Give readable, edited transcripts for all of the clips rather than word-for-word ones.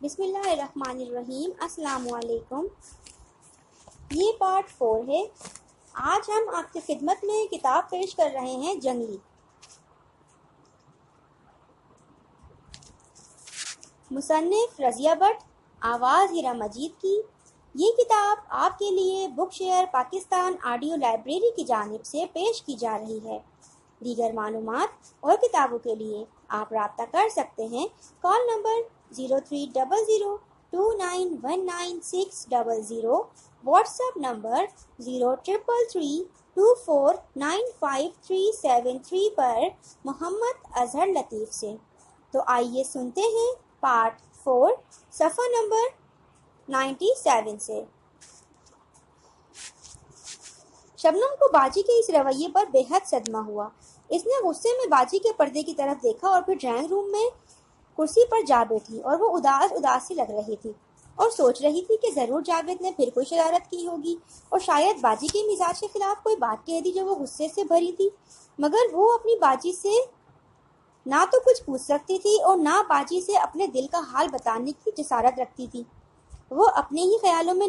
بسم اللہ الرحمن الرحیم۔ السلام علیکم۔ یہ پارٹ 4 ہے۔ آج ہم آپ کی خدمت میں کتاب پیش کر رہے ہیں جنگلی، مصنف رضیہ بٹ، آواز ہیرا مجید کی۔ یہ کتاب آپ کے لیے بک شیئر پاکستان آڈیو لائبریری کی جانب سے پیش کی جا رہی ہے۔ دیگر معلومات اور کتابوں کے لیے آپ رابطہ کر سکتے ہیں۔ Call number 0300291960، what's app number 0333249537 پر محمد اظہر لطیف سے۔ تو آئیے سنتے ہیں پارٹ 4 صفحہ نمبر 97 سے۔ شبنم کو باجی کے اس رویے پر بے حد صدمہ ہوا۔ اس نے غصے میں باجی کے پردے کی طرف دیکھا اور پھر ڈرائنگ روم میں کرسی پر جا بیٹھی، اور وہ اداس سی لگ رہی تھی اور سوچ رہی تھی کہ ضرور جاوید نے پھر کوئی شرارت کی ہوگی اور شاید باجی کے مزاج کے خلاف کوئی بات کہہ دی جو وہ غصے سے بھری تھی، مگر وہ اپنی باجی سے نہ تو کچھ پوچھ سکتی تھی اور نہ باجی سے اپنے دل کا حال بتانے کی جسارت رکھتی تھی۔ وہ اپنے ہی خیالوں میں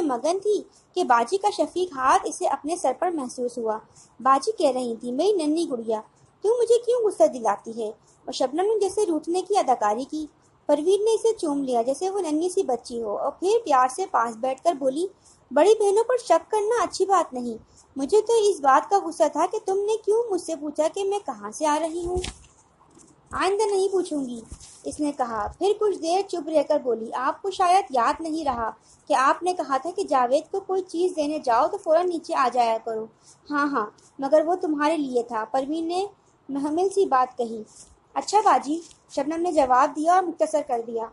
مگن تھی کہ باجی کا شفیق ہاتھ اسے اپنے سر پر محسوس ہوا۔ باجی کہہ رہی تھی، میری ننھی گڑیا، تو مجھے کیوں غصہ دلاتی ہے؟ اور شبنم نے جیسے روٹنے کی اداکاری کی۔ پروین نے اسے چوم لیا جیسے وہ ننھی سی بچی ہو اور پھر پیار سے پاس بیٹھ کر بولی، بڑی بہنوں پر شک کرنا اچھی بات نہیں۔ مجھے تو اس بات کا غصہ تھا کہ تم نے کیوں مجھ سے پوچھا کہ میں کہاں سے آ رہی ہوں۔ آئندہ نہیں پوچھوں گی، اس نے کہا۔ پھر کچھ دیر چپ رہ کر بولی، آپ کو شاید یاد نہیں رہا کہ آپ نے کہا تھا کہ جاوید کو کوئی چیز دینے جاؤ تو فوراً نیچے آ جایا کرو۔ ہاں، مگر وہ تمہارے لیے تھا، پروین نے محمل سی بات کہی۔ اچھا باجی، شبنم نے جواب دیا اور مختصر کر دیا۔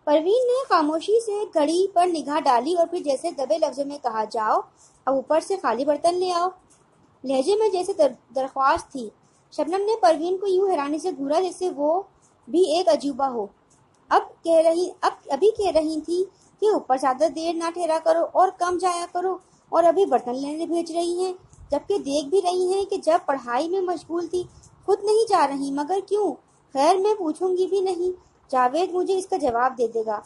پروین نے خاموشی سے گھڑی پر نگاہ ڈالی اور پھر جیسے دبے لفظوں میں کہا، جاؤ اب اوپر سے خالی برتن لے آؤ۔ لہجے میں جیسے درخواست تھی۔ شبنم نے پروین کو یوں حیرانی سے گھورا جیسے وہ بھی ایک عجوبہ ہو۔ ابھی کہہ رہی تھی کہ اوپر زیادہ دیر نہ ٹھہرا کرو اور کم جایا کرو، اور ابھی برتن لینے بھیج رہی ہیں، جبکہ دیکھ بھی رہی ہیں کہ جب پڑھائی میں مشغول تھی خود نہیں جا رہی، مگر کیوں؟ خیر میں پوچھوں گی بھی نہیں، جاوید مجھے اس کا جواب دے دے گا۔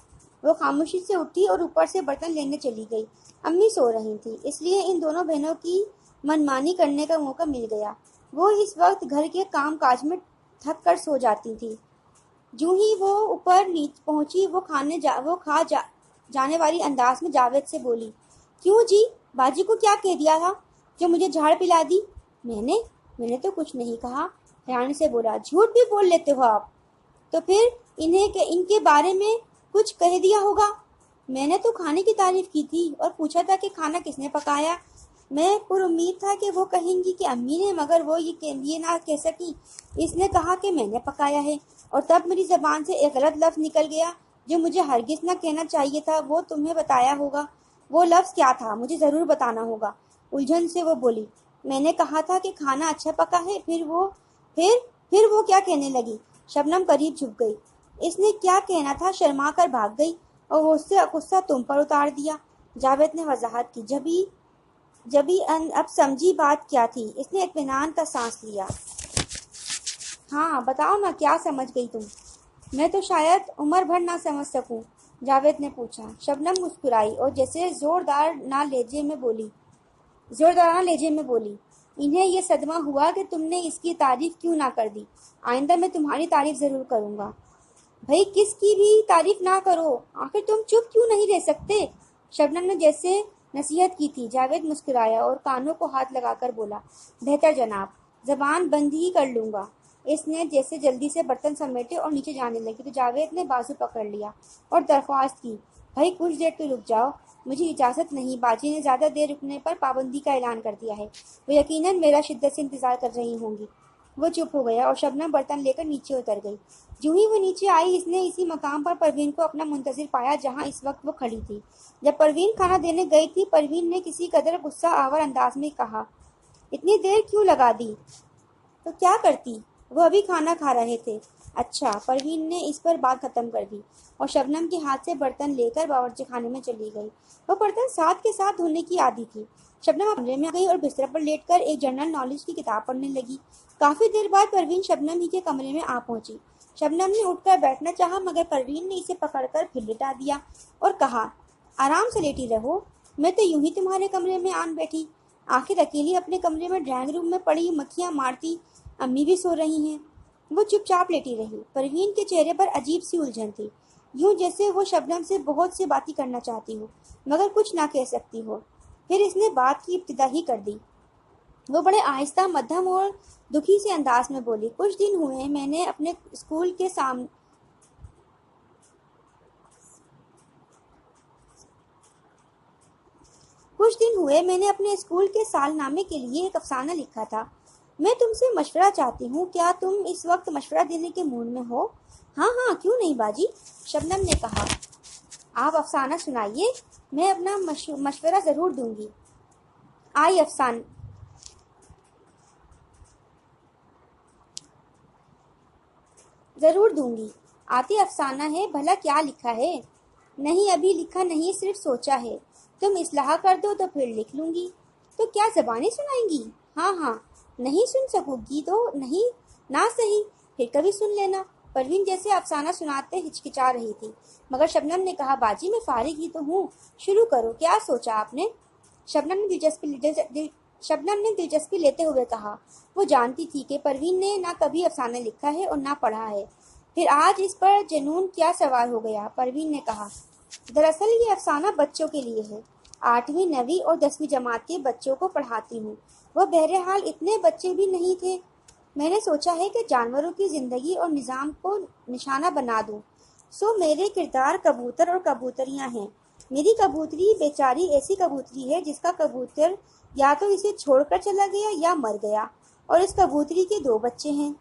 وہ خاموشی سے اٹھی اور اوپر سے برتن لینے چلی گئی۔ امی سو رہی تھی، اس لیے ان دونوں بہنوں کی منمانی کرنے کا موقع مل گیا۔ وہ اس وقت گھر کے کام کاج میں تھک کر سو جاتی تھی۔ جوں ہی وہ اوپر پہنچی وہ کھا جانے والی انداز میں جاوید سے بولی، کیوں جی، باجی کو کیا کہہ دیا تھا جو مجھے جھاڑ پلا دی؟ میں نے تو کچھ نہیں کہا، حیرانی سے بولا۔ جھوٹ بھی بول لیتے ہو آپ، تو پھر ان کے بارے میں کچھ کہہ دیا ہوگا۔ میں نے تو کھانے کی تعریف کی تھی اور پوچھا تھا کہ کھانا کس نے پکایا۔ میں پر امید تھا کہ وہ کہیں گی کہ امی نے، مگر وہ یہ نہ کہہ سکی۔ اس نے کہا کہ میں نے پکایا ہے، اور تب میری زبان سے ایک غلط لفظ نکل گیا جو مجھے ہرگز نہ کہنا چاہیے تھا۔ وہ تمہیں بتایا ہوگا وہ لفظ کیا تھا، مجھے ضرور بتانا ہوگا۔ الجھن سے وہ بولی، میں نے کہا تھا کہ کھانا اچھا پکا ہے۔ پھر وہ کیا کہنے لگی؟ شبنم قریب جھک گئی۔ اس نے کیا کہنا تھا شرما کر بھاگ گئی اور وہ اس سے غصہ تم پر اتار دیا۔ جاوید نے وضاحت کی۔ جبھی اب سمجھی بات کیا تھی۔ اس نے اطمینان کا سانس لیا۔ ہاں بتاؤ نا، کیا سمجھ گئی تم؟ میں تو شاید عمر بھر نہ سمجھ سکوں، جاوید نے پوچھا۔ شبنم مسکرائی اور جیسے زوردارانہ لہجے میں بولی، انہیں یہ صدمہ ہوا کہ تم نے اس کی تعریف کیوں نہ کر دی۔ آئندہ میں تمہاری تعریف ضرور کروں گا۔ بھئی کس کی بھی تعریف نہ کرو، آخر تم چپ کیوں نہیں رہ سکتے؟ شبنم نے جیسے نصیحت کی تھی۔ جاوید مسکرایا اور کانوں کو ہاتھ لگا کر بولا، بہتر جناب، زبان بند ہی کر لوں گا۔ اس نے جیسے جلدی سے برتن سمیٹے اور نیچے جانے لگی تو جاوید نے بازو پکڑ لیا اور درخواست کی، بھائی کچھ دیر تو رک جاؤ، مجھے اجازت نہیں، باجی نے زیادہ دیر رکنے پر پابندی کا اعلان کر دیا ہے، وہ یقیناً میرا شدت سے انتظار کر رہی ہوں گی۔ وہ چپ ہو گیا اور شبنم برتن لے کر نیچے اتر گئی۔ جوں ہی وہ نیچے آئی اس نے اسی مقام پر پروین کو اپنا منتظر پایا جہاں اس وقت وہ کھڑی تھی۔ جب پروین کھانا دینے گئی تھی، پروین نے کسی قدر غصہ آور انداز میں کہا، اتنی دیر کیوں لگا دی؟ تو کیا کرتی؟ وہ ابھی کھانا کھا رہے تھے۔ अच्छा, परवीन ने इस पर बात खत्म कर दी और शबनम के हाथ से बर्तन लेकर बावर्ची खाने में चली गई। वह बर्तन साथ के साथ धोने की आदी थी। शबनम कमरे में आ गई और बिस्तर पर लेटकर एक जनरल नॉलेज की किताब पढ़ने लगी। काफी देर बाद परवीन शबनम ही के कमरे में आ पहुंची। शबनम ने उठकर बैठना चाहा, मगर परवीन ने इसे पकड़कर फिर लिटा दिया और कहा, आराम से लेटी रहो, मैं तो यूं ही तुम्हारे कमरे में आन बैठी। आखिर अकेली अपने कमरे में ड्राइंग रूम में पड़ी मक्खियां मारती अम्मी भी सो रही हैं। वो चुपचाप लेटी रही। परवीन के चेहरे पर अजीब सी उलझन थी, यूं जैसे वो शबनम से बहुत सी बातें करना चाहती हो मगर कुछ ना कह सकती हो। फिर इसने बात की इब्तिदा ही कर दी। वो बड़े आहिस्ता, मध्यम और दुखी से अंदाज में बोली, कुछ दिन हुए मैंने अपने स्कूल के सामने कुछ दिन हुए मैंने अपने स्कूल के सालनामे के लिए एक अफसाना लिखा था। मैं तुमसे मशवरा चाहती हूँ, क्या तुम इस वक्त मशवरा देने के मूड में हो? हाँ हाँ, क्यों नहीं बाजी, शबनम ने कहा। आप अफसाना सुनाइए, मैं अपना मशवरा जरूर दूंगी। आई अफसान जरूर दूंगी। आती अफसाना है, भला क्या लिखा है? नहीं, अभी लिखा नहीं, सिर्फ सोचा है। तुम इस्लाह कर दो तो फिर लिख लूंगी। तो क्या ज़बानी सुनाएंगी? हाँ हाँ। नहीं सुन सकोगी तो नहीं, ना सही, फिर कभी सुन लेना। परवीन जैसे अफसाना सुनाते हिचकिचा रही थी, मगर शबनम ने कहा, बाजी मैं फारिग ही तो हूँ, शुरू करो, क्या सोचा आपने? शबनम ने दिलचस्पी लेते हुए कहा। वो जानती थी कि परवीन ने ना कभी अफसाना लिखा है और ना पढ़ा है, फिर आज इस पर जुनून क्या सवार हो गया। परवीन ने कहा, दरअसल ये अफसाना बच्चों के लिए है। 8वीं 9वीं और 10वीं जमात के बच्चों को पढ़ाती हूँ। वह बहरहाल इतने बच्चे भी नहीं थे। मैंने सोचा है कि जानवरों की जिंदगी और निज़ाम को निशाना बना दूँ। सो मेरे किरदार कबूतर और कबूतरियाँ हैं। मेरी कबूतरी बेचारी ऐसी कबूतरी है जिसका कबूतर या तो इसे छोड़कर चला गया या मर गया, और इस कबूतरी के 2 बच्चे हैं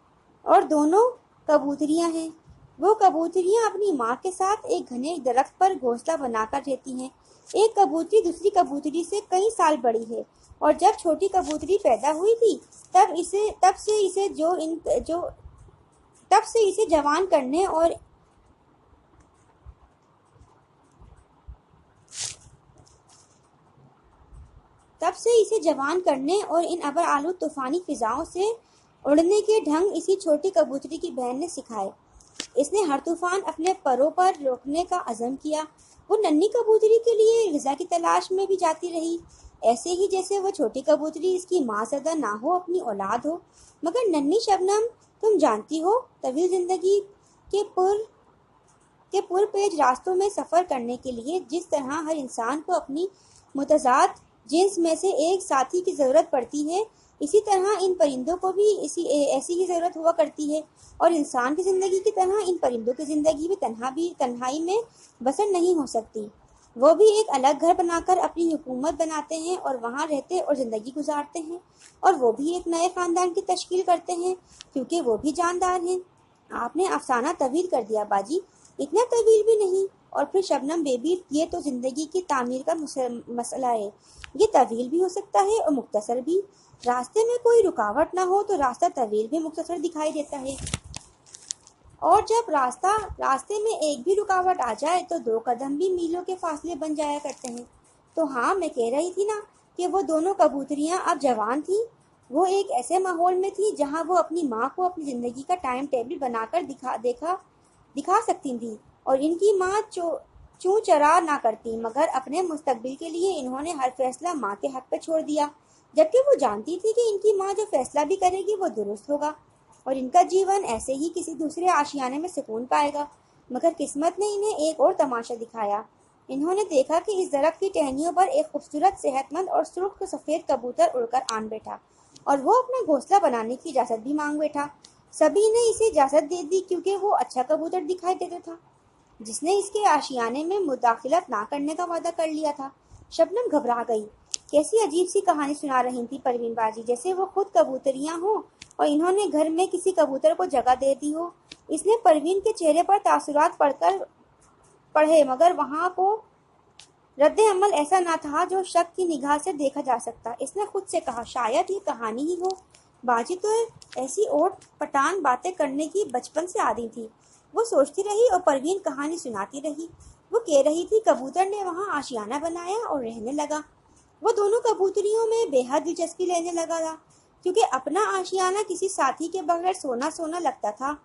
और दोनों कबूतरियां हैं। वो कबूतरियां अपनी माँ के साथ एक घने दरख्त पर घोंसला बनाकर रहती हैं। एक कबूतरी दूसरी कबूतरी से कई साल बड़ी है और जब छोटी कबूतरी पैदा हुई थी तब से इसे जवान करने और इन अबर आलू तूफानी फिजाओं से उड़ने के ढंग इसी छोटी कबूतरी की बहन ने सिखाए। इसने हर तूफान अपने परों पर रोकने का अज़म किया। वो नन्ही कबूतरी के लिए ग़िज़ा की तलाश में भी जाती रही, ऐसे ही जैसे वो छोटी कबूतरी इसकी माँ ज़दा ना हो, अपनी औलाद हो। मगर नन्ही शबनम, तुम जानती हो, तवील ज़िंदगी के पुरपेज रास्तों में सफ़र करने के लिए जिस तरह हर इंसान को अपनी मुतज़ाद जिन्स में से एक साथी की ज़रूरत पड़ती है, इसी तरह इन परिंदों को भी ऐसी ही ज़रूरत हुआ करती है। और इंसान की ज़िंदगी की तरह इन परिंदों की ज़िंदगी भी तन्हाई में बसर नहीं हो सकती। वो भी एक अलग घर बनाकर अपनी हुकूमत बनाते हैं और वहाँ रहते और ज़िंदगी गुजारते हैं, और वो भी एक नए ख़ानदान की तश्कील करते हैं, क्योंकि वो भी जानदार हैं। आपने अफसाना तवील कर दिया बाजी, इतना तवील भी नहीं। और फिर शबनम बेबी, ये तो ज़िंदगी की तामीर का मसला है। ये तवील भी हो सकता है और मुख्तसर भी। रास्ते में कोई रुकावट ना हो तो रास्ता तवील भी मुख्तसर दिखाई देता है, और जब रास्ते में एक भी रुकावट आ जाए तो 2 कदम भी मीलों के फासले बन जाया करते हैं। तो हाँ, मैं कह रही थी ना कि वो दोनों कबूतरियाँ अब जवान थीं। वो एक ऐसे माहौल में थी जहाँ वो अपनी माँ को अपनी ज़िंदगी का टाइम टेबल बनाकर दिखा सकती थी, और इनकी माँ चूँ चरा ना करती, मगर अपने मुस्तकबिल के लिए इन्होंने हर फैसला माँ के हक पे छोड़ दिया, जबकि वो जानती थी कि इनकी माँ जो फैसला भी करेगी वो दुरुस्त होगा और इनका जीवन ऐसे ही किसी दूसरे आशियाने में सुकून पाएगा। मगर किस्मत ने इन्हें एक और तमाशा दिखाया। इन्होंने देखा कि इस दरख्त की टहनियों पर एक खूबसूरत, सेहतमंद और सुर्ख सफ़ेद कबूतर उड़कर आन बैठा, और वो अपना घोंसला बनाने की इजाज़त भी मांग बैठा। सभी ने इसे इजाज़त दे दी क्योंकि वो अच्छा कबूतर दिखाई देता था, जिसने इसके आशियाने में मुदाखलत ना करने का वादा कर लिया था। शबनम घबरा गई। कैसी अजीब सी कहानी सुना रही थी परवीन बाजी, जैसे वो खुद कबूतरियां हो और इन्होंने घर में किसी कबूतर को जगह दे दी हो। इसने परवीन के चेहरे पर तासुरात पढ़े, मगर वहाँ को रद्द अमल ऐसा ना था जो शक की निगाह से देखा जा सकता। इसने खुद से कहा, शायद ये कहानी ही हो। बाजी तो ऐसी ओट पटान बातें करने की बचपन से आदी थी। वो सोचती रही और परवीन कहानी सुनाती रही। वो कह रही थी कबूतर ने वहाँ आशियाना बनाया और रहने लगा। वो दोनों कबूतरियों में बेहद दिलचस्पी लेने लगा था, क्योंकि अपना आशियाना किसी साथी के बगैर सोना सोना लगता था।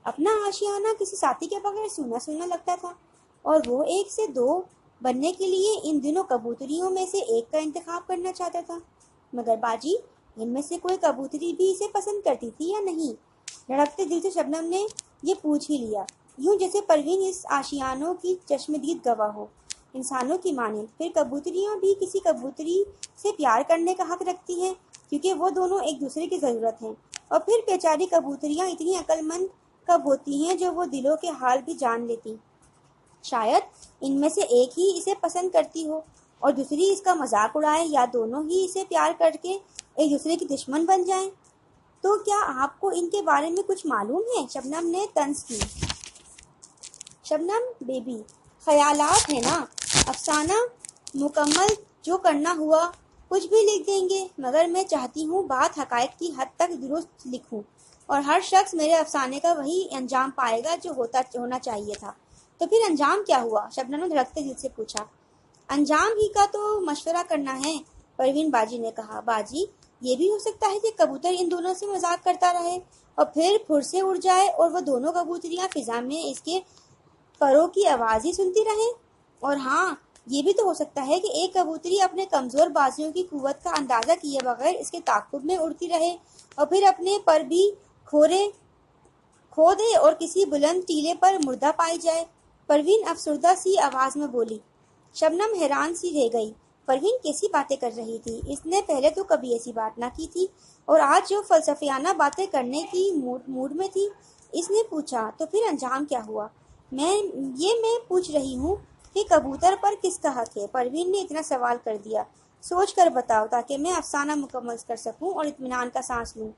अपना आशियाना किसी साथी के बगैर सूना सूना लगता था, और वो एक से दो बनने के लिए इन दिनों कबूतरियों में से एक का इंतखाब करना चाहता था। मगर बाजी, इनमें से कोई कबूतरी भी इसे पसंद करती थी या नहीं? धड़कते दिल से शबनम ने ये पूछ ही लिया, यूं जैसे परवीन इस आशियानों की चश्मदीद गवाह हो। इंसानों की माने फिर कबूतरियां भी किसी कबूतरी से प्यार करने का हक रखती हैं, क्योंकि वो दोनों एक दूसरे की ज़रूरत हैं। और फिर बेचारी कबूतरियां इतनी अक्लमंद कब होती हैं जो वो दिलों के हाल भी जान लेती। शायद इनमें से एक ही इसे पसंद करती हो और दूसरी इसका मजाक उड़ाए, या दोनों ही इसे प्यार करके एक दूसरे की दुश्मन बन जाएं। तो क्या आपको इनके बारे में कुछ मालूम है? शबनम ने तंज की। शबनम बेबी, ख्यालात है ना, अफसाना मुकम्मल जो करना हुआ कुछ भी लिख देंगे, मगर मैं चाहती हूँ बात हकायक की हद तक दुरुस्त लिखूं, और हर शख्स मेरे अफसाने का वही अंजाम पाएगा जो होना चाहिए था। तो फिर अंजाम क्या हुआ? शबनम ने धड़कते दिल से पूछा। अंजाम ही का तो मशवरा करना है, परवीन बाजी ने कहा। बाजी, ये भी हो सकता है कि कबूतर इन दोनों से मजाक करता रहे और फिर फुर से उड़ जाए और वो दोनों कबूतरियां फिजा में इसके परों की आवाज ही सुनती रहें। और हाँ, ये भी तो हो सकता है कि एक कबूतरी अपने कमजोर बाजुओं की कुव्वत का अंदाजा किए बगैर इसके ताक़ुब में उड़ती रहे और फिर अपने पर भी खो दे और किसी बुलंद टीले पर मुर्दा पाई जाए। परवीन अफसुर्दा सी आवाज में बोली। शबनम हैरान सी रह गई। परवीन कैसी बातें कर रही थी? इसने पहले तो कभी ऐसी बात ना की थी, और आज जो फलसफियाना बातें करने की मूड में थी। इसने पूछा, तो फिर अंजाम क्या हुआ? मैं पूछ रही हूँ कि कबूतर पर किसका हक है? परवीन ने इतना सवाल कर दिया। सोच कर बताओ, ताकि मैं अफसाना मुकम्मल कर सकूं और इत्मीनान का सांस लूं।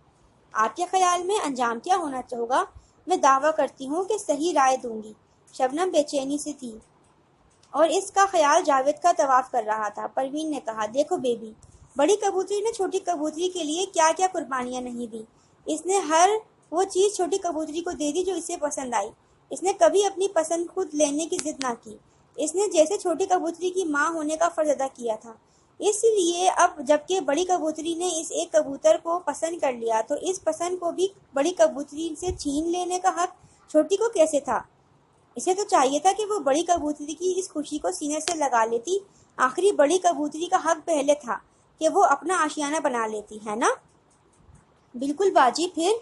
आपके ख्याल में अंजाम क्या होना होगा? मैं दावा करती हूँ कि सही राय दूंगी। शबनम बेचैनी से थी और इसका ख्याल जावेद का तवाफ कर रहा था। परवीन ने कहा, देखो बेबी, बड़ी कबूतरी ने छोटी कबूतरी के लिए क्या क्या कुर्बानियां नहीं दी। इसने हर वो चीज़ छोटी कबूतरी को दे दी जो इसे पसंद आई। इसने कभी अपनी पसंद खुद लेने की जिद ना की। इसने जैसे छोटी कबूतरी की माँ होने का फर्ज अदा किया था। इसलिए अब जबकि बड़ी कबूतरी ने इस एक कबूतर को पसंद कर लिया, तो इस पसंद को भी बड़ी कबूतरी से छीन लेने का हक छोटी को कैसे था? इसे तो चाहिए था कि वो बड़ी कबूतरी की इस खुशी को सीने से लगा लेती। आखिरी बड़ी कबूतरी का हक पहले था कि वो अपना आशियाना बना लेती, है ना? बिल्कुल बाजी। फिर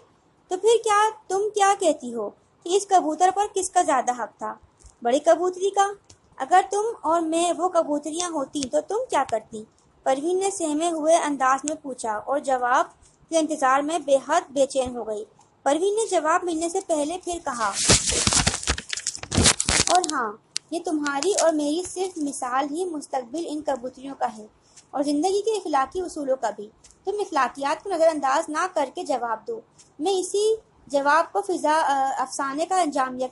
तो फिर तुम क्या कहती हो कि इस कबूतर पर किसका ज्यादा हक था? बड़ी कबूतरी का। अगर तुम और मैं वो कबूतरियां होती तो तुम क्या करती? परवीन ने सहमे हुए अंदाज में पूछा और जवाब के इंतजार में बेहद बेचैन हो गई। परवीन ने जवाब मिलने से पहले फिर कहा, और हाँ, ये तुम्हारी और मेरी सिर्फ मिसाल ही मुस्तकबिल इन कबूतरियों का है, और ज़िंदगी के इखलाकी उसूलों का भी। तुम इखलाकियात को नज़रअंदाज ना करके जवाब दो। मैं इसी जवाब को अफसाने का अंजाम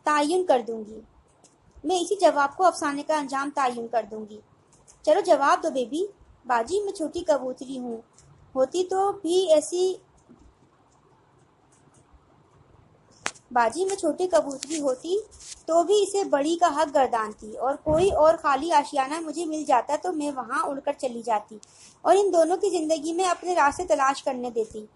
तायुन कर दूंगी। मैं इसी जवाब को अफसाने का अंजाम तायुन कर दूंगी। चलो जवाब दो बेबी। बाजी, मैं छोटी कबूतरी हूँ, होती तो भी ऐसी बाजी में छोटी कबूतरी होती तो भी इसे बड़ी का हक गर्दानती, और कोई और खाली आशियाना मुझे मिल जाता तो मैं वहां उड़कर चली जाती और इन दोनों की जिंदगी में अपने रास्ते तलाश करने देती।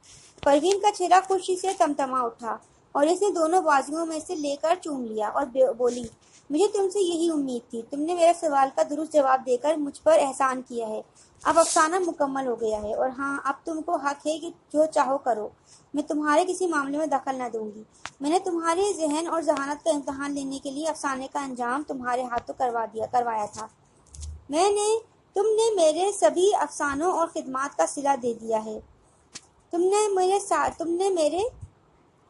परवीन का चेहरा खुशी से तमतमा उठा और इसने दोनों बाजुओं में से लेकर चूम लिया और बोली, मुझे तुमसे यही उम्मीद थी। तुमने मेरे सवाल का दुरुस्त जवाब देकर मुझ पर एहसान किया है। अब अफसाना मुकम्मल हो गया है, और हाँ, अब तुमको हक है कि जो चाहो करो। मैं तुम्हारे किसी मामले में दखल न दूंगी। मैंने तुम्हारे जहन और जहानत का इम्तहान लेने के लिए अफसाने का अंजाम तुम्हारे हाथों करवाया था। तुमने मेरे सभी अफसानों और खिदमात का सिला दे दिया है। तुमने मेरे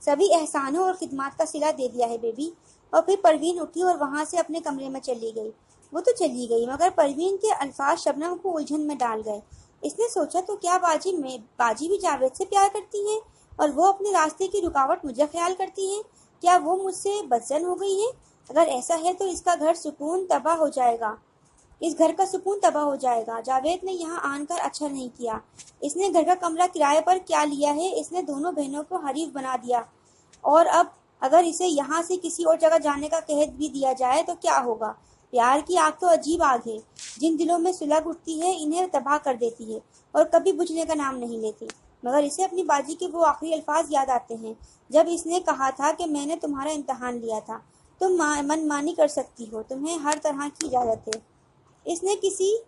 सभी एहसानों और खिदमात का सिला दे दिया है बेबी। और फिर परवीन उठी और वहां से अपने कमरे में चली गई। वो तो चली गई, मगर परवीन के अल्फाज शबनम को उलझन में डाल गए। इसने सोचा, तो क्या बाजी भी जावेद से प्यार करती है और वो अपने रास्ते की रुकावट मुझे ख्याल करती है? क्या वो मुझसे बदजन हो गई है? अगर ऐसा है तो इसका घर सुकून तबाह हो जाएगा। इस घर का सुकून तबाह हो जाएगा। जावेद ने यहाँ आकर अच्छा नहीं किया। इसने घर का कमरा किराए पर क्या लिया है? इसने दोनों बहनों को हरीफ बना दिया। और अब अगर इसे यहाँ से किसी और जगह जाने का कह भी दिया जाए तो क्या होगा? प्यार की आग तो अजीब आग है, जिन दिलों में सुलग उठती है इन्हें तबाह कर देती है और कभी बुझने का नाम नहीं लेती। मगर इसे अपनी बाजी के वो आखिरी अल्फाज याद आते हैं जब इसने कहा था कि मैंने तुम्हारा इम्तहान लिया था, तुम मनमानी कर सकती हो, तुम्हें हर तरह की इजाज़त है। इसने किसी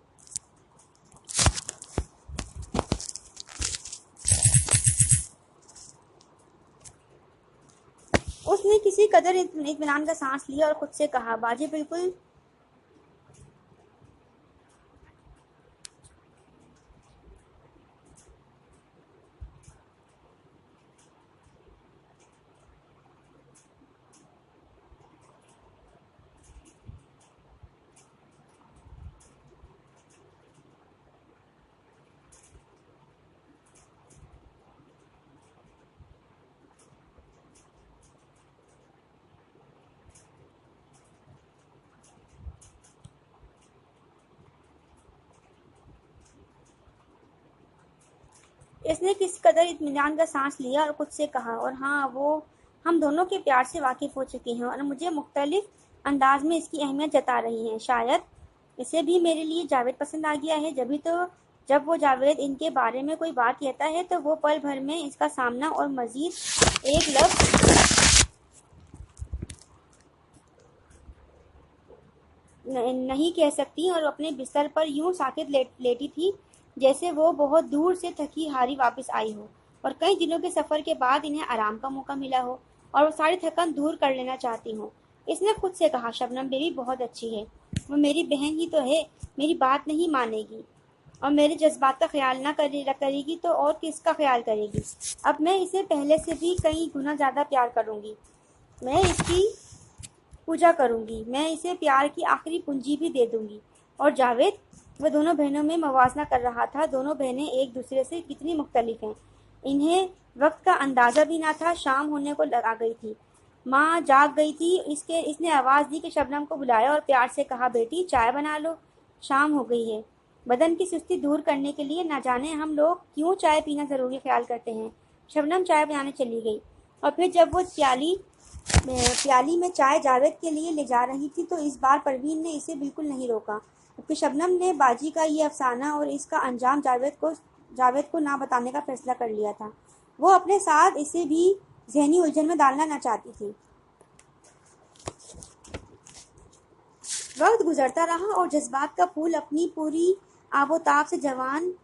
उसने किसी कदर इत्मीनान का सांस लिया और खुद से कहा, बाजी बिल्कुल इसने किस कदर इत्मीनान का सांस लिया और खुद से कहा, और हाँ, वो हम दोनों के प्यार से वाकिफ हो चुकी हैं और मुझे मुख्तलिफ अंदाज में इसकी अहमियत जता रही हैं। शायद इसे भी मेरे लिए जावेद पसंद आ गया है। जब वो जावेद इनके बारे में कोई बात कहता है तो वो पल भर में इसका सामना और मजीद एक लफ्ज़ नहीं कह सकती और अपने बिस्तर पर यूं साकित लेटी थी जैसे वो बहुत दूर से थकी हारी वापस आई हो और कई दिनों के सफ़र के बाद इन्हें आराम का मौका मिला हो और वो सारी थकान दूर कर लेना चाहती हो। इसने खुद से कहा, शबनम बेबी बहुत अच्छी है, वो मेरी बहन ही तो है, मेरी बात नहीं मानेगी और मेरे जज्बात का ख्याल ना करेगी तो और किसका ख्याल करेगी? अब मैं इसे पहले से भी कई गुना ज़्यादा प्यार करूँगी। मैं इसकी पूजा करूंगी, मैं इसे प्यार की आखिरी पूंजी भी दे दूंगी। और जावेद, वह दोनों बहनों में मवाजना कर रहा था। दोनों बहनें एक दूसरे से कितनी मुख्तलिफ हैं, इन्हें वक्त का अंदाजा भी ना था। शाम होने को आ गई थी, माँ जाग गई थी। इसने आवाज़ दी कि शबनम को बुलाया और प्यार से कहा, बेटी चाय बना लो, शाम हो गई है। बदन की सुस्ती दूर करने के लिए न जाने हम लोग क्यों चाय पीना ज़रूरी ख्याल करते हैं। शबनम चाय बनाने चली गई और फिर जब वो प्याली में चाय जावेद के लिए ले जा रही थी तो इस बार परवीन ने इसे बिल्कुल नहीं रोका, क्योंकि शबनम ने बाजी का ये अफसाना और इसका अंजाम जावेद को ना बताने का फैसला कर लिया था। वो अपने साथ इसे भी ज़हनी उलझन में डालना न चाहती थी। वक्त गुजरता रहा और जज्बात का फूल अपनी पूरी आबोताब से जवान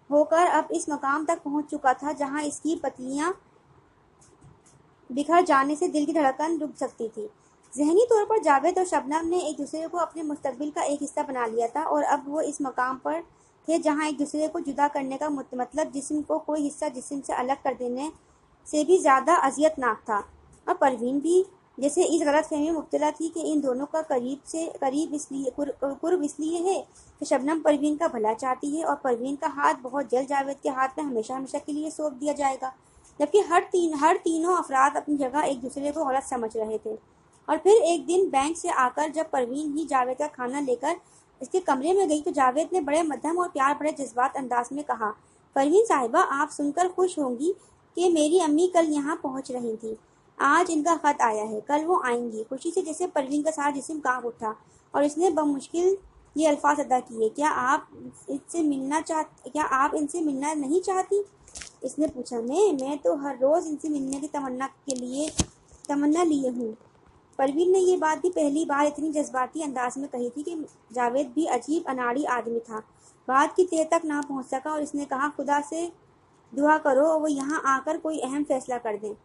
होकर अब इस मकाम तक पहुंच चुका था जहां इसकी पतलियां बिखर जाने से दिल की धड़कन रुक सकती थी। ज़हनी तौर पर जावेद और शबनम ने एक दूसरे को अपने मुस्तकबिल का एक हिस्सा बना लिया था और अब वो इस मकाम पर थे जहां एक दूसरे को जुदा करने का मतलब जिस्म को कोई हिस्सा जिस्म से अलग कर देने से भी ज़्यादा अजियतनाक था। और परवीन भी जैसे इस गलतफहमी में मुब्तला थी कि इन दोनों का कुर्ब इसलिए है कि शबनम परवीन का भला चाहती है और परवीन का हाथ बहुत जल्द जावेद के हाथ में हमेशा हमेशा के लिए सौंप दिया जाएगा, जबकि हर तीनों अफराद अपनी जगह एक दूसरे को गलत समझ रहे थे। और फिर एक दिन बैंक से आकर जब परवीन ही जावेद का खाना लेकर इसके कमरे में गई तो जावेद ने बड़े मध्यम और प्यार भरे जज्बात अंदाज में कहा, परवीन साहिबा, आप सुनकर खुश होंगी कि मेरी अम्मी कल यहाँ पहुँच रही थी। आज इनका खत आया है, कल वो आएंगी। खुशी से जैसे परवीन का सारा जिस्म कांप उठा और इसने बमुश्किल ये अल्फाज अदा किए, क्या आप इनसे मिलना नहीं चाहती? इसने पूछा। मैं तो हर रोज़ इनसे मिलने की तमन्ना लिए हूँ। परवीन ने ये बात भी पहली बार इतनी जज्बाती अंदाज में कही थी कि जावेद भी अजीब अनाड़ी आदमी था, बात की तह तक ना पहुँच सका और इसने कहा, खुदा से दुआ करो वो यहाँ आकर कोई अहम फैसला कर दें।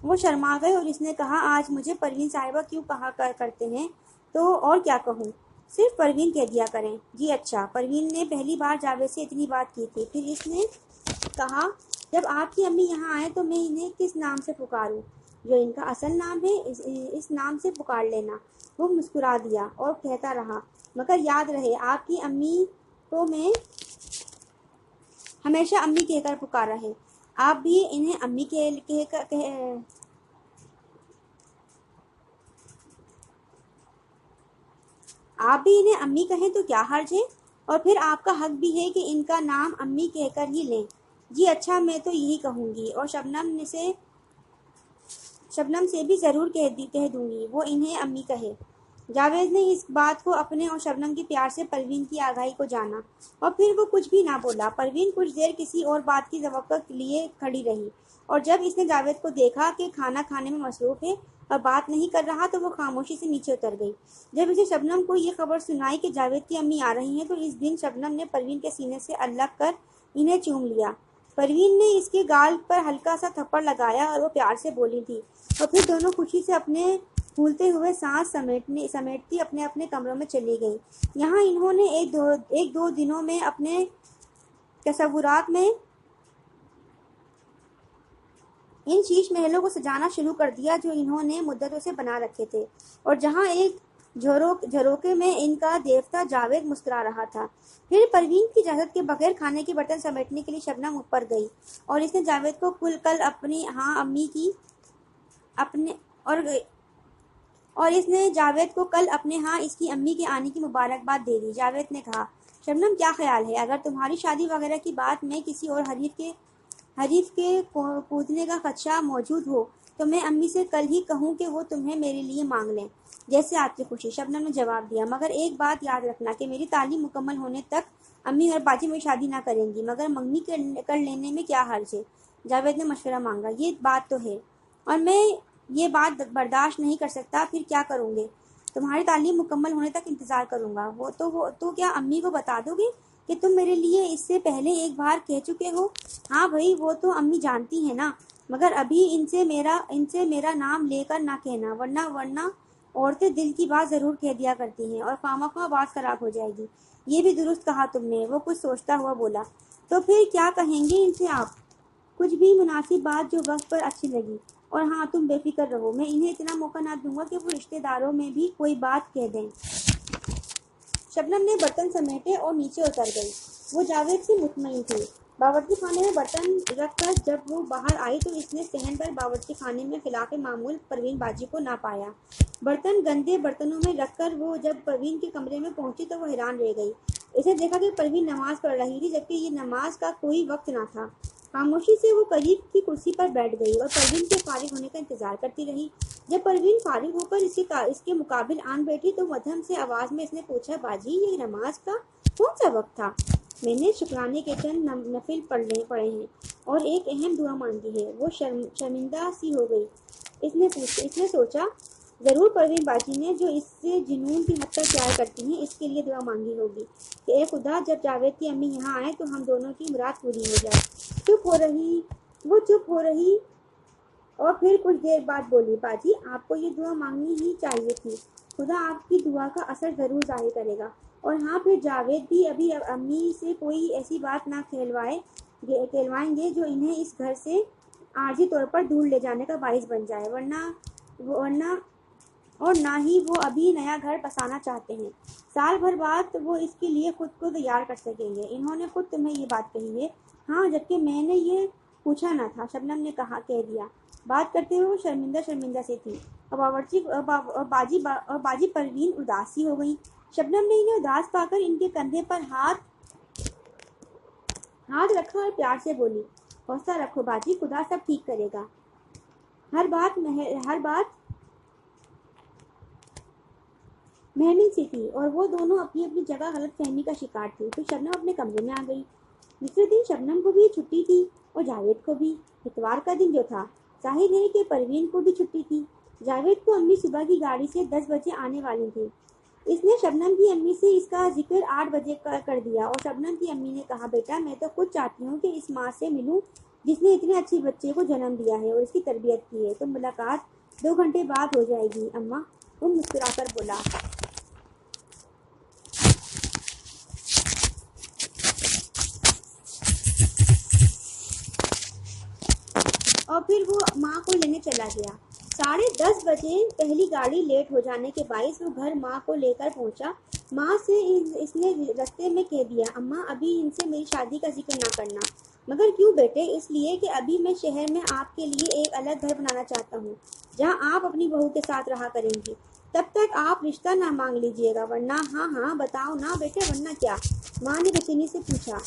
वो शर्मा गए और इसने कहा, आज मुझे परवीन साहिबा क्यों कहा करते हैं, तो और क्या कहूँ, सिर्फ परवीन कह दिया करें। जी अच्छा। परवीन ने पहली बार जावेद से इतनी बात की थी। फिर इसने कहा, जब आपकी अम्मी यहाँ आए तो मैं इन्हें किस नाम से पुकारूं? जो इनका असल नाम है इस नाम से पुकार लेना। वो मुस्कुरा दिया और कहता रहा, मगर याद रहे आपकी अम्मी को मैं हमेशा अम्मी कहकर पुकारा है। आप भी इन्हें अम्मी آپ بھی انہیں امی کہیں تو کیا حرج ہے، اور پھر آپ کا حق بھی ہے کہ ان کا نام امی کہہ کر ہی لیں۔ جی اچھا، میں تو یہی کہوں گی، اور شبنم سے بھی ضرور کہہ دوں گی وہ انہیں امی کہے۔ جاوید نے اس بات کو اپنے اور شبنم کے پیار سے پروین کی آگاہی کو جانا، اور پھر وہ کچھ بھی نہ بولا۔ پروین کچھ دیر کسی اور بات کی توقع لیے کھڑی رہی، اور جب اس نے جاوید کو دیکھا کہ کھانا کھانے میں مصروف ہے اور بات نہیں کر رہا تو وہ خاموشی سے نیچے اتر گئی۔ جب اسے شبنم کو یہ خبر سنائی کہ جاوید کی امی آ رہی ہیں تو اس دن شبنم نے پروین کے سینے سے الگ کر انہیں چوم لیا۔ پروین نے اس کے گال پر ہلکا سا تھپڑ لگایا اور وہ پیار سے بولی تھی، اور پھر دونوں خوشی سے اپنے پھولتے ہوئے سانس سمیٹتی اپنے اپنے کمروں میں چلی گئیں۔ یہاں انہوں نے ایک دو دنوں میں اپنے تصورات میں ان شیش محلوں کو سجانا شروع کر دیا جو انہوں نے مدتوں سے بنا رکھے تھے، اور جہاں ایک جھروکے میں ان کا دیوتا جاوید مسکرا رہا تھا۔ پھر پروین کی اجازت کے بغیر کھانے کے برتن سمیٹنے کے لیے شبنم اوپر گئی، اور اس نے جاوید کو کل اپنی ہاں امی کی اپنے اور اس نے جاوید کو کل اپنے ہاں اس کی امی کے آنے کی مبارکباد دے دی۔ جاوید نے کہا، شبنم کیا خیال ہے، اگر تمہاری شادی وغیرہ کی بات میں کسی اور حریف کے کودنے کا خدشہ موجود ہو تو میں امی سے کل ہی کہوں کہ وہ تمہیں میرے لیے مانگ لیں، جیسے آپ کی خوشی۔ شبنم نے جواب دیا، مگر ایک بات یاد رکھنا کہ میری تعلیم مکمل ہونے تک امی اور باجی میری شادی نہ کریں گی، مگر منگنی کر لینے میں کیا حرج ہے۔ جاوید نے مشورہ مانگا، یہ بات تو ہے، اور میں یہ بات برداشت نہیں کر سکتا، پھر کیا کروں گے؟ تمہاری تعلیم مکمل ہونے تک انتظار کروں گا۔ تو کیا امی کو بتا دو گے کہ تم میرے لیے اس سے پہلے ایک بار کہہ چکے ہو؟ ہاں بھائی، وہ تو امی جانتی ہیں نا، مگر ابھی ان سے میرا نام لے کر نہ کہنا، ورنہ عورتیں دل کی بات ضرور کہہ دیا کرتی ہیں اور خواہ بات خراب ہو جائے گی۔ یہ بھی درست کہا تم نے، وہ کچھ سوچتا ہوا بولا۔ تو پھر کیا کہیں گے ان سے آپ؟ کچھ بھی مناسب بات جو وقت پر اچھی لگی، اور ہاں تم بے فکر رہو، میں انہیں اتنا موقع نہ دوں گا کہ وہ رشتہ داروں میں بھی کوئی بات کہہ دیں۔ شبنم نے برتن سمیٹے اور نیچے اتر گئی۔ وہ جاوید سے مطمئن تھی۔ باورچی خانے میں برتن رکھ کر جب وہ باہر آئی تو اس نے صحن پر باورچی خانے میں خلاف معمول پروین باجی کو نہ پایا۔ برتن گندے برتنوں میں رکھ کر وہ جب پروین کے کمرے میں پہنچی تو وہ حیران رہ گئی۔ اس نے دیکھا کہ پروین نماز پڑھ رہی تھی، جبکہ یہ نماز کا کوئی وقت نہ تھا۔ خاموشی سے وہ قریب کی کرسی پر بیٹھ گئی اور پروین کے فارغ ہونے کا انتظار کرتی رہی۔ جب پروین فارغ ہو کر اس کے مقابل آن بیٹھی تو مدھم سے آواز میں اس نے پوچھا، باجی یہ نماز کا کون سا وقت تھا؟ میں نے شکرانے کے چند نفل پڑھے ہیں اور ایک اہم دعا مانگی ہے۔ وہ شرمندہ سی ہو گئی۔ اس نے سوچا ضرور پروین باجی نے جو اس سے جنون کی حد تک پیار کرتی ہیں اس کے لیے دعا مانگی ہوگی کہ اے خدا جب جاوید کی امی یہاں آئے تو ہم دونوں کی مراد پوری ہو جائے۔ وہ چپ ہو رہی اور پھر کچھ دیر بعد بولی، باجی آپ کو یہ دعا مانگنی ہی چاہیے تھی، خدا آپ کی دعا کا اثر ضرور ظاہر کرے گا۔ اور ہاں پھر جاوید بھی ابھی امی سے کوئی ایسی بات نہ کہلوائیں گے جو انہیں اس گھر سے عارضی طور پر دور لے جانے کا باعث بن جائے، اور نہ ہی وہ ابھی نیا گھر بسانا چاہتے ہیں۔ سال بھر بعد وہ اس کے لیے خود کو تیار کر سکیں گے۔ انہوں نے خود تمہیں یہ بات کہی ہے؟ ہاں، جبکہ میں نے یہ پوچھا نہ تھا، شبنم نے کہہ دیا۔ بات کرتے ہوئے وہ شرمندہ سی تھی، اور باجی پروین اداس سی ہو گئی۔ شبنم نے انہیں اداس پا کر ان کے کندھے پر ہاتھ رکھا اور پیار سے بولی، حوصلہ رکھو باجی، خدا سب ٹھیک کرے گا۔ ہر بات محنت سی تھی اور وہ دونوں اپنی اپنی جگہ غلط فہمی کا شکار تھی۔ پھر شبنم اپنے کمرے میں آ گئی۔ دوسرے دن شبنم کو بھی چھٹی تھی اور جاوید کو بھی، اتوار کا دن جو تھا۔ ظاہر ہے کہ پروین کو بھی چھٹی تھی۔ جاوید کو امی صبح کی گاڑی سے 10 بجے آنے والی تھی۔ اس نے شبنم کی امی سے اس کا ذکر 8 بجے کر دیا، اور شبنم کی امی نے کہا، بیٹا میں تو خود چاہتی ہوں کہ اس ماں سے ملوں جس نے اتنے اچھے بچے کو جنم دیا ہے اور اس کی تربیت کی ہے۔ تو ملاقات 2 گھنٹے بعد ہو جائے گی اماں، تم مسکرا کر بولا۔ اور پھر وہ ماں کو لینے چلا گیا۔ 10:30 بجے پہلی گاڑی لیٹ ہو جانے کے باعث وہ گھر ماں کو لے کر پہنچا۔ ماں سے اس نے رستے میں کہہ دیا، اماں ابھی ان سے میری شادی کا ذکر نہ کرنا۔ مگر کیوں بیٹے؟ اس لیے کہ ابھی میں شہر میں آپ کے لیے ایک الگ گھر بنانا چاہتا ہوں جہاں آپ اپنی بہو کے ساتھ رہا کریں گی۔ तब तक आप रिश्ता ना मांग लीजिएगा, वरना। हाँ हाँ बताओ ना बेटे, वरना क्या? माँ ने बेचैनी से पूछा।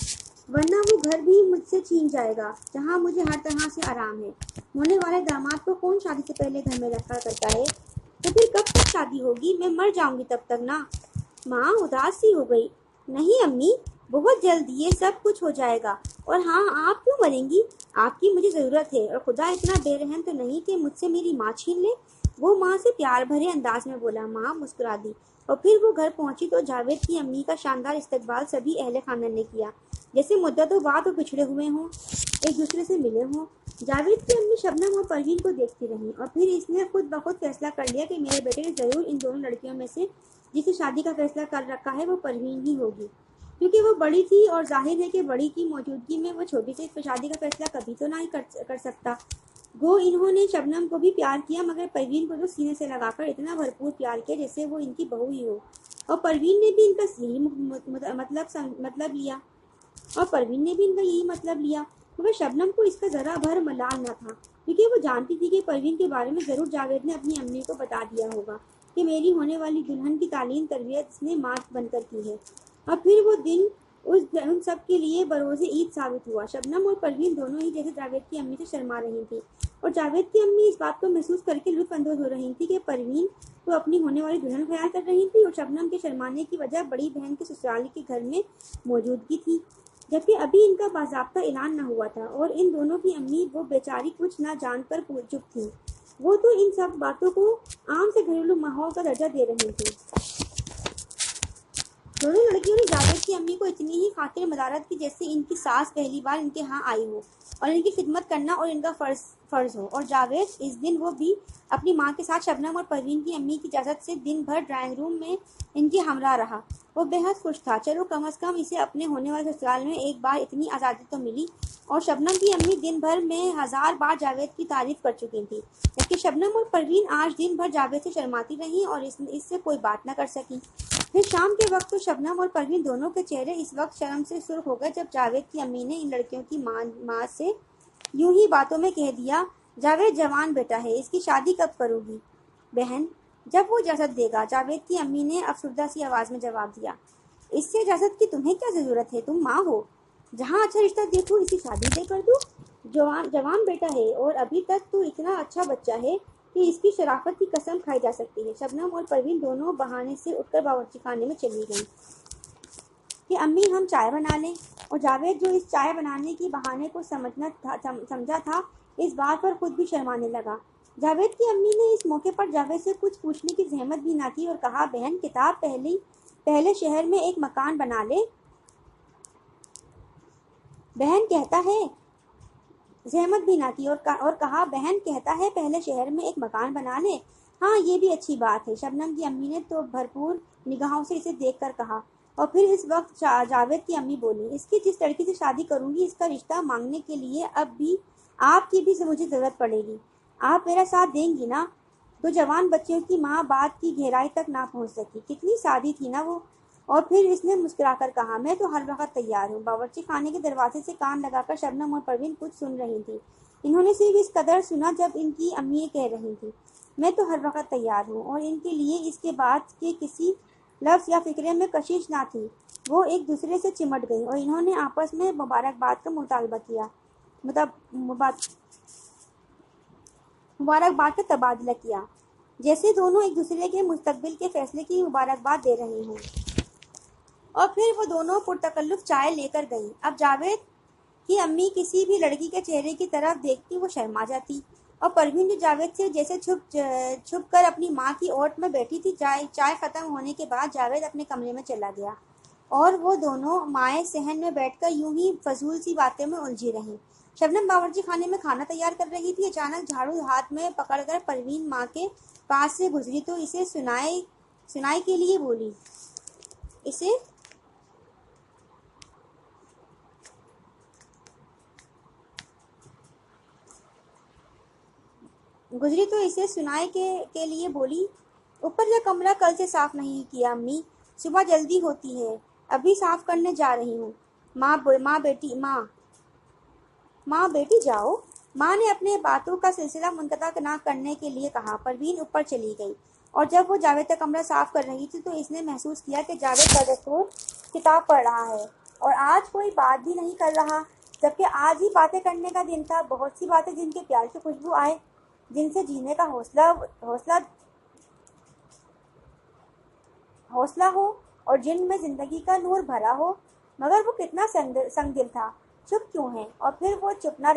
वरना वो घर भी मुझसे छीन जाएगा जहाँ मुझे हर तरह से आराम है। होने वाले दामाद को कौन शादी से पहले घर में रखा करता है? तो फिर कब तक शादी होगी? मैं मर जाऊंगी तब तक ना। माँ उदास सी हो गई। नहीं अम्मी, बहुत जल्द ये सब कुछ हो जाएगा। और हाँ, आप क्यों मरेंगी? आपकी मुझे जरूरत है, और खुदा इतना बेरहम तो नहीं कि मुझसे मेरी माँ छीन ले। वो माँ से प्यार भरे अंदाज में बोला। माँ मुस्कुरा दी। और फिर वो घर पहुंची तो जावेद की अम्मी का शानदार इस्तकबाल सभी अहले खानदान ने किया, जैसे मुद्दतों बाद वो बिछड़े हुए हों, एक दूसरे से मिले हों। जावेद की अम्मी शबनम और परवीन को देखती रही, और फिर इसने खुद ब खुद फैसला कर लिया कि मेरे बेटे ने जरूर इन दोनों लड़कियों में से जिसे शादी का फैसला कर रखा है वो परवीन ही होगी, क्योंकि वो बड़ी थी और जाहिर है कि बड़ी की मौजूदगी में वो छोटी से शादी का फैसला कभी तो नहीं कर सकता। गो इन्होंने शबनम को भी प्यार किया, मगर परवीन को तो सीने से लगाकर इतना भरपूर प्यार किया जैसे वो इनकी बहू ही हो। और परवीन ने भी इनका यही मतलब लिया और परवीन ने भी इनका यही मतलब लिया। मगर शबनम को इसका जरा भर मलाल न था, क्योंकि वो जानती थी कि परवीन के बारे में जरूर जावेद ने अपनी अम्मी को बता दिया होगा कि मेरी होने वाली दुल्हन की तालीम तरबियत इसने माँ बनकर की है। और फिर वो दिन उन सब के लिए बरोज़े ईद साबित हुआ। शबनम और परवीन दोनों ही जैसे जावेद की अम्मी से शर्मा रही थी, और जावेद की अम्मी इस बात को महसूस करके लुत्फ अंदोज हो रही थी कि परवीन तो अपनी होने वाली दुल्हन ख्याल कर रही थी, और शबनम के शर्माने की वजह बड़ी बहन के ससुराल के घर में मौजूदगी थी, जबकि अभी इनका बाज़ाब्ता ऐलान न हुआ था। और इन दोनों की अम्मी वो बेचारी कुछ न जानकर चुप थी। वो तो इन सब बातों को आम से घरेलू माहौल का दर्जा दे रही थी। दोनों लड़कियों ने जावेद की अम्मी को इतनी ही खातिर मदारत की जैसे इनकी सास पहली बार इनके यहाँ आई हो और इनकी खिदमत करना और इनका फर्ज हो। और जावेद इस दिन वो भी अपनी माँ के साथ शबनम और परवीन की अम्मी की इजाज़त से दिन भर ड्राइंग रूम में इनकी हमरा रहा। वो बेहद खुश था। चलो कम अज़ कम इसे अपने होने वाले ससुराल में एक बार इतनी आज़ादी तो मिली। और शबनम की अम्मी दिन भर में 1000 बार जावेद की तारीफ कर चुकी थी, जबकि शबनम और परवीन आज दिन भर जावेद से शर्माती रहीं और इससे कोई बात न कर सकी। फिर शाम के वक्त तो शबनम और परवीन दोनों के चेहरे इस वक्त शर्म से सुर्ख हो गए जब जावेद की अम्मी ने इन लड़कियों की माँ से यूं ही बातों में कह दिया, जावेद जवान बेटा है, इसकी शादी कब करोगी बहन? जब वो इजाज़त देगा। जावेद की अम्मी ने अफसरदा सी आवाज़ में जवाब दिया। इससे इजाज़त की तुम्हें क्या ज़रूरत है? तुम माँ हो। जहाँ अच्छा रिश्ता देखो इसी शादी से कर दो। जवान बेटा है और अभी तक तो इतना अच्छा बच्चा है कि इसकी शराफत की कसम खाई जा सकती है। शबनम और परवीन दोनों बहाने से उठकर बावर्ची खाने में चली गईं कि अम्मी हम चाय बना लें। और जावेद जो इस चाय बनाने की बहाने को समझा था, इस बात पर खुद भी शर्माने लगा। जावेद की अम्मी ने इस मौके पर जावेद से कुछ पूछने की जहमत भी ना की और कहा, बहन किताब पहले शहर में एक मकान बना ले। बहन कहता है जहमत भी ना की और कहा, बहन कहता है पहले शहर में एक मकान बना ले। हाँ ये भी अच्छी बात है। शबनम की अम्मी ने तो भरपूर निगाहों से इसे देखकर कहा। और फिर इस वक्त जावेद की अम्मी बोली, इसकी जिस लड़की से शादी करूंगी इसका रिश्ता मांगने के लिए अब भी आपकी भी मुझे जरूरत पड़ेगी। आप मेरा साथ देंगी ना? दो जवान बच्चियों की माँ बात की गहराई तक ना पहुँच सकी। कितनी सादी थी ना वो। और फिर इसने मुस्कुराकर कहा, मैं तो हर वक्त तैयार हूँ। बावर्ची खाने के दरवाजे से कान लगाकर शबनम और परवीन कुछ सुन रही थी। इन्होंने सिर्फ इस कदर सुना जब इनकी अम्मी कह रही थी, मैं तो हर वक्त तैयार हूँ, और इनके लिए इसके बाद के किसी लफ्ज़ या फिक्रे में कशिश ना थी। वो एक दूसरे से चिमट गई और इन्होंने आपस में मुबारकबाद का मुतालबा किया, मुबारकबाद का तबादला किया, जैसे दोनों एक दूसरे के मुस्तकबिल के फैसले की मुबारकबाद दे रहे हों। और फिर वो दोनों पुरतकल्लुफ़ चाय लेकर गईं। अब जावेद की अम्मी किसी भी लड़की के चेहरे की तरफ देखती वो शर्मा जाती, और परवीन जो जावेद से जैसे छुप कर अपनी माँ की ओट में बैठी थी। चाय खत्म होने के बाद जावेद अपने कमरे में चला गया और वो दोनों माएँ सहन में बैठकर यूं ही फजूल सी बातें में उलझी रहीं। शबनम बावर्ची खाने में खाना तैयार कर रही थी। अचानक झाड़ू हाथ में पकड़कर परवीन माँ के पास से गुजरी तो इसे सुनाई के लिए बोली, इसे सुनाई के लिए बोली, ऊपर का कमरा कल से साफ नहीं किया अम्मी, सुबह जल्दी होती है, अभी साफ करने जा रही हूँ। माँ बेटी जाओ। माँ ने अपने बातों का सिलसिला मुनक़ता न करने के लिए कहा। परवीन ऊपर चली गई और जब वो जावेद का कमरा साफ कर रही थी तो इसने महसूस किया कि जावेद बदस्तूर किताब पढ़ रहा है और आज कोई बात भी नहीं कर रहा, जबकि आज ही बातें करने का दिन था। बहुत सी बातें जिनके प्यार की खुशबू आए, जिनसे जीने का हौसला हौसला हौसला हो और जिनमें जिंदगी का नूर भरा हो। मगर वो कितना संगदिल था। चुप क्यों है? और फिर वो चुप ना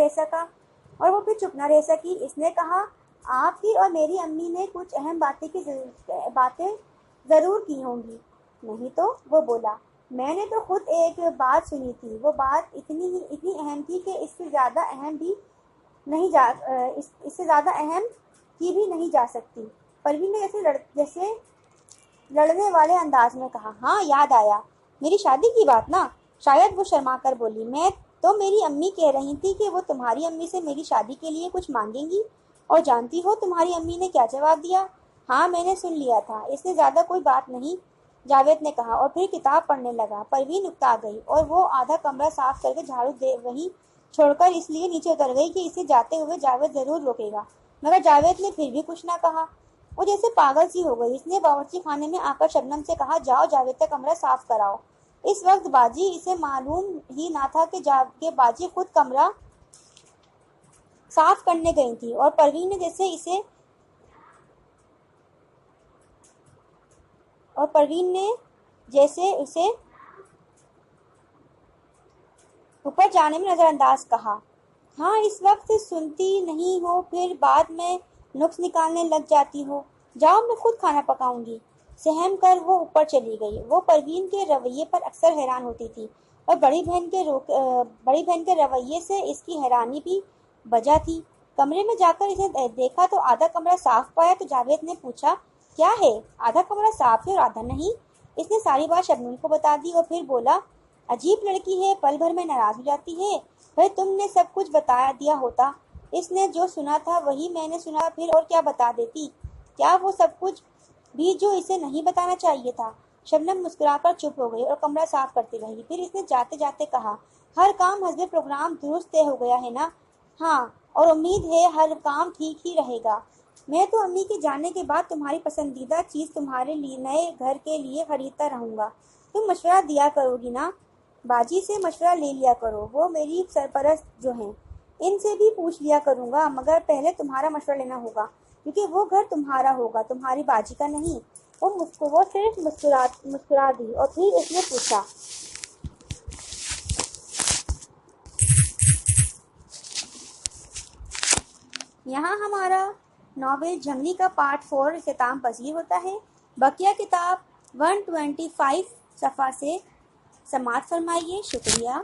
रह सकी। इसने कहा, आपकी और मेरी अम्मी ने कुछ अहम बातें जरूर की होंगी। नहीं तो, वो बोला, मैंने तो खुद एक बात सुनी थी। वो बात इतनी अहम थी कि इससे ज्यादा अहम की भी नहीं जा सकती। परवीन ने जैसे लड़ने वाले अंदाज में कहा, हाँ याद आया, मेरी शादी की बात ना। शायद वो शर्मा कर बोली, मैं तो मेरी अम्मी कह रही थी कि वो तुम्हारी अम्मी से मेरी शादी के लिए कुछ मांगेंगी। और जानती हो तुम्हारी अम्मी ने क्या जवाब दिया? हाँ, मैंने सुन लिया था, इससे ज्यादा कोई बात नहीं, जावेद ने कहा और फिर किताब पढ़ने लगा। परवीन उकता गई और वो आधा कमरा साफ करके झाड़ू दे वहीं छोड़कर इसलिए नीचे उतर गई कि इसे जाते हुए जावेद जरूर रोकेगा। मगर जावेद ने फिर भी कुछ ना कहा। वो जैसे पागल सी हो गई। इसने बावर्ची खाने में आकर शबनम से कहा, जाओ जावेद का कमरा साफ कराओ। इस वक्त बाजी इसे मालूम ही ना था कि बाजी खुद कमरा साफ करने गई थी और परवीन ने जैसे उसे ऊपर जाने में नजरअंदाज कहा। हाँ, इस वक्त सुनती नहीं हो, फिर बाद में नुक्स निकालने लग जाती हो। जाओ, मैं खुद खाना पकाऊंगी। सहम कर वो ऊपर चली गई। वो परवीन के रवैये पर अक्सर हैरान होती थी और बड़ी बहन के रवैये से इसकी हैरानी भी बजा थी। कमरे में जाकर इसे देखा तो आधा कमरा साफ पाया तो जावेद ने पूछा, क्या है? आधा कमरा साफ है और आधा नहीं। इसने सारी बात शबनम को बता दी और फिर बोला, अजीब लड़की है, पल भर में नाराज हो जाती है। भाई तुमने सब कुछ बता दिया होता। इसने जो सुना था वही मैंने सुना, फिर और क्या बता देती? क्या वो सब कुछ भी जो इसे नहीं बताना चाहिए था? शबनम मुस्कुराकर चुप हो गई और कमरा साफ करती रही। फिर इसने जाते जाते कहा, हर काम हस्बे प्रोग्राम दुरुस्त तय हो गया है ना? हाँ, और उम्मीद है हर काम ठीक ही रहेगा। मैं तो अम्मी के जाने के बाद तुम्हारी पसंदीदा चीज तुम्हारे लिए नए घर के लिए खरीदता रहूंगा। तुम मशवरा दिया करोगी ना? बाजी से मशवरा ले लिया करो, वो मेरी सरपरस्त जो हैं। इनसे भी पूछ लिया करूंगा, मगर पहले तुम्हारा मशवरा लेना होगा क्योंकि वो घर तुम्हारा होगा, तुम्हारी बाजी का नहीं। वो सिर्फ मुस्कुरा दी और फिर इसने पूछा, यहाँ हमारा नॉवेल जंगली का पार्ट 4 इख्तिताम पजीर होता है। बकिया किताब 125 सफ़ा से समाअत फरमाइए। शुक्रिया।